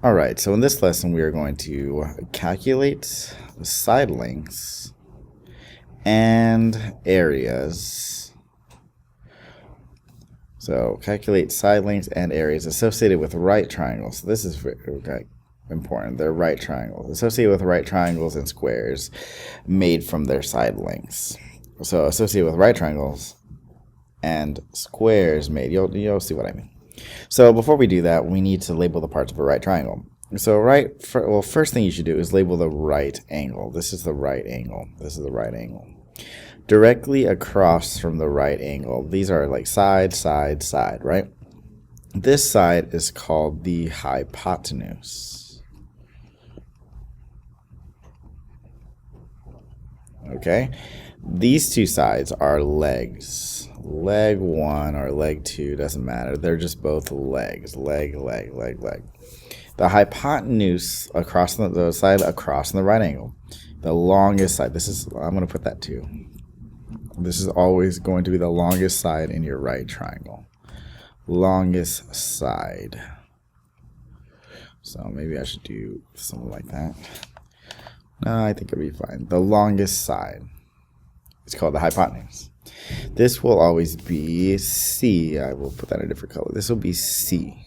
All right, so in this lesson, we are going to calculate side lengths and areas. So calculate side lengths and areas associated with right triangles. So this is very important. They're right triangles associated with right triangles and squares made from their side lengths. So associated with right triangles and squares made. You'll see what I mean. So before we do that, we need to label the parts of a right triangle. So first thing you should do is label the right angle. This is the right angle. This is the right angle. Directly across from the right angle, these are like side, side, side, right? This side is called the hypotenuse. Okay? These two sides are legs. Leg 1 or leg 2, doesn't matter. They're just both legs. Leg, leg, leg, leg. The hypotenuse across the side across the right angle. The longest side. I'm going to put that too. This is always going to be the longest side in your right triangle. Longest side. So maybe I should do something like that. No, I think it'll be fine. The longest side. It's called the hypotenuse. This will always be C. I will put that in a different color. This will be C.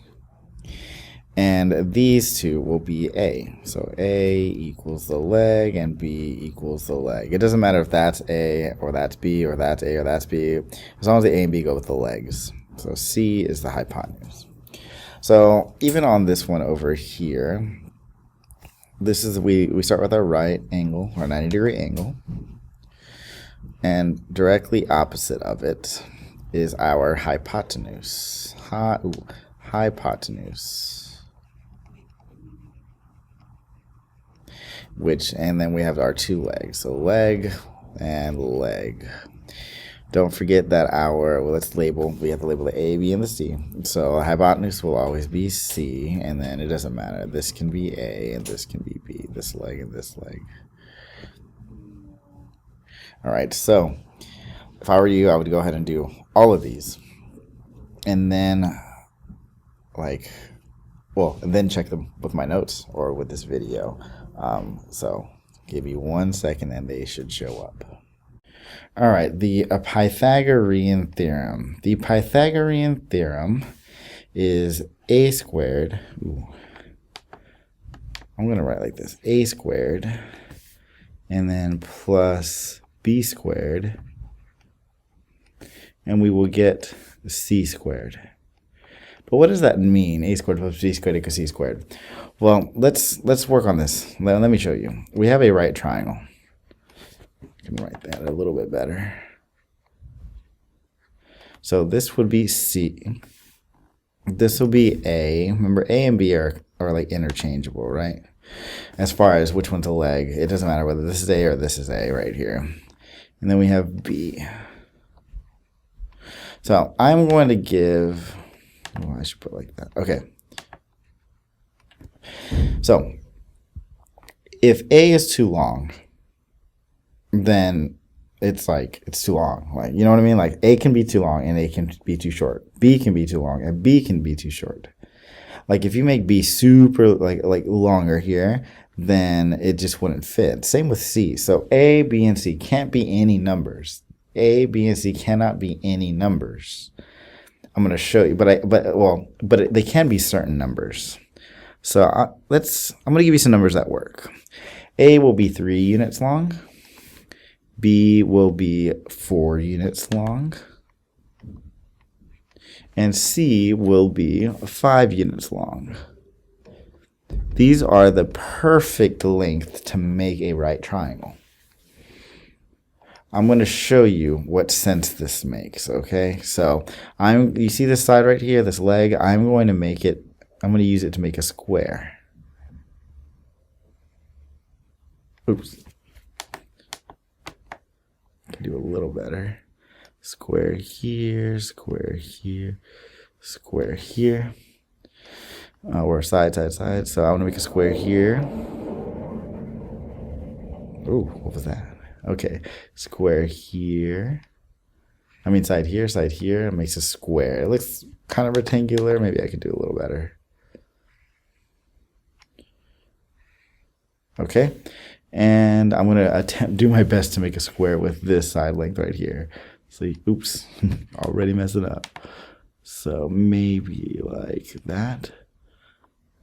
And these two will be A. So A equals the leg and B equals the leg. It doesn't matter if that's A or that's B or that's A or that's B, as long as the A and B go with the legs. So C is the hypotenuse. So even on this one over here, this is we start with our right angle, our 90-degree angle. And directly opposite of it is our hypotenuse. Hypotenuse. And then we have our two legs. So leg and leg. Don't forget that we have to label the A, B, and the C. So hypotenuse will always be C, and then it doesn't matter. This can be A, and this can be B, this leg and this leg. All right, so if I were you, I would go ahead and do all of these. And then, then check them with my notes or with this video. So give me 1 second and they should show up. All right, the Pythagorean theorem. The Pythagorean theorem is a squared. I'm going to write like this. A squared and then plus b squared, and we will get c squared. But what does that mean? A squared plus b squared equals c squared. Well, let's work on this. Let me show you. We have a right triangle. I can write that a little bit better. So this would be C. This will be A. Remember, A and B are like interchangeable, right? As far as which one's a leg, it doesn't matter whether this is A or this is A right here. And then we have B. So I'm going to give, I should put like that. Okay. So if A is too long, then it's too long. Like, you know what I mean? Like A can be too long and A can be too short. B can be too long and B can be too short. Like if you make B super like longer here, then it just wouldn't fit. Same with C. So A, B, and C can't be any numbers. A, B, and C cannot be any numbers. I'm going to show you, but they can be certain numbers. So I'm going to give you some numbers that work. A will be 3 units long. B will be 4 units long. And C will be 5 units long. These are the perfect length to make a right triangle. I'm going to show you what sense this makes, okay? So you see this side right here, this leg, I'm going to use it to make a square. Oops. I can do a little better. Square here, square here, square here. Or side, side, side. So I want to make a square here. Ooh, what was that? Okay, square here. Side here, it makes a square. It looks kind of rectangular. Maybe I could do a little better. Okay, and I'm gonna do my best to make a square with this side length right here. See, oops, already messing up. So maybe like that,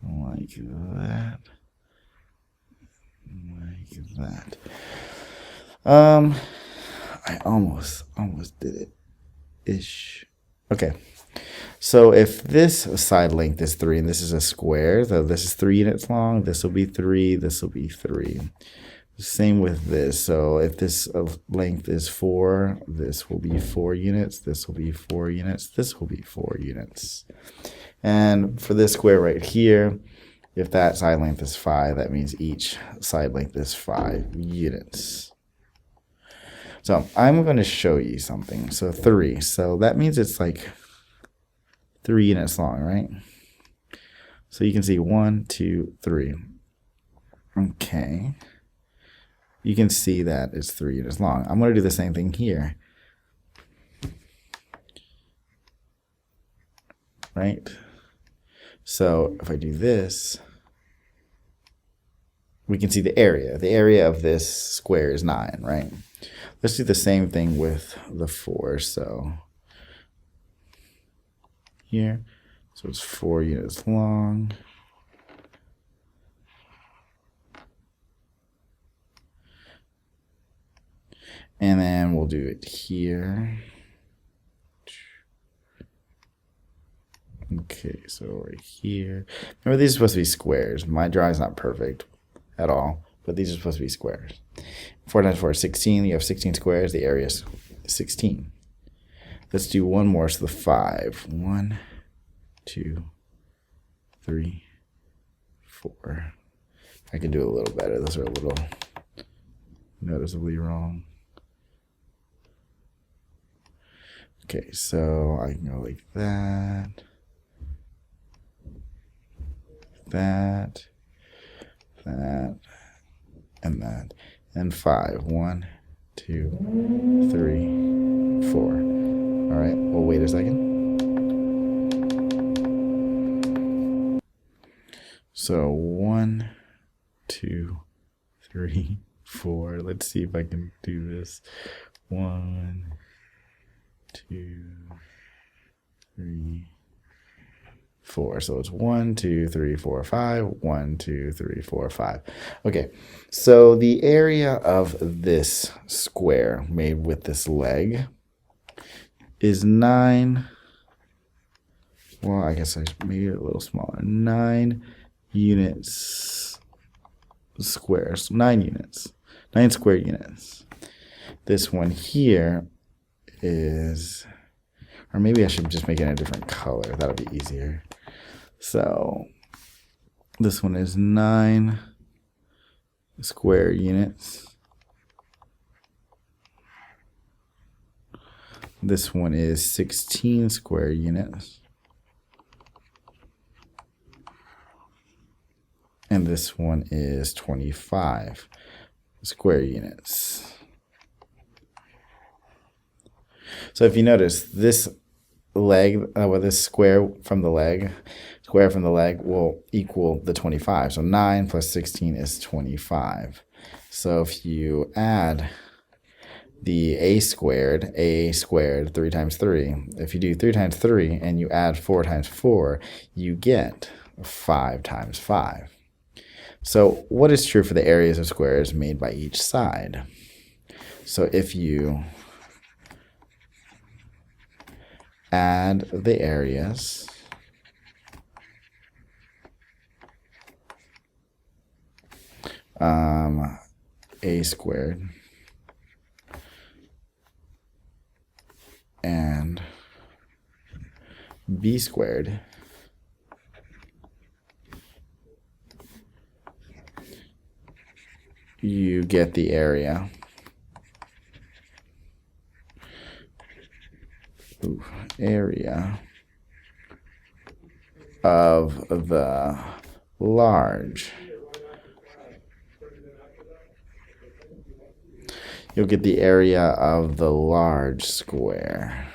like that, like that. I almost did it ish. Okay. So if this side length is 3 and this is a square, so this is 3 units long, this will be 3, this will be 3. Same with this. So if this length is 4, this will be 4 units, this will be 4 units, this will be 4 units. And for this square right here, if that side length is 5, that means each side length is 5 units. So I'm going to show you something. So 3. So that means it's like 3 units long, right? So you can see 1, 2, 3. Okay. You can see that it's 3 units long. I'm going to do the same thing here. Right? So if I do this, we can see the area. The area of this square is 9, right? Let's do the same thing with the 4. So here, so it's 4 units long. And then we'll do it here. Okay, so right here. Remember, these are supposed to be squares. My drawing's not perfect at all, but these are supposed to be squares. 4 times 4 is 16. You have 16 squares. The area is 16. Let's do one more. So the 5. 1, 2, 3, 4. I can do it a little better. Those are a little noticeably wrong. Okay, so I can go like that, that, and that. And 5. 1, 2, 3, 4. All right, we'll wait a second. So 1, 2, 3, 4. Let's see if I can do this. 1, 2, 3, 4. So it's 1, 2, 3, 4, 5. 1, 2, 3, 4, 5. Okay, so the area of this square made with this leg is 9. Well, I guess I made it a little smaller. 9 units squares. 9 units. 9 square units. This one here is, or maybe I should just make it a different color. That'll be easier. So this one is 9 square units. This one is 16 square units. And this one is 25 square units. So if you notice, this leg, this square from the leg will equal the 25. So 9 plus 16 is 25. So if you add the a squared 3 times 3, if you do 3 times 3 and you add 4 times 4, you get 5 times 5. So what is true for the areas of squares made by each side? So if you add the areas a squared and b squared, you get the area of the large. You'll get the area of the large square.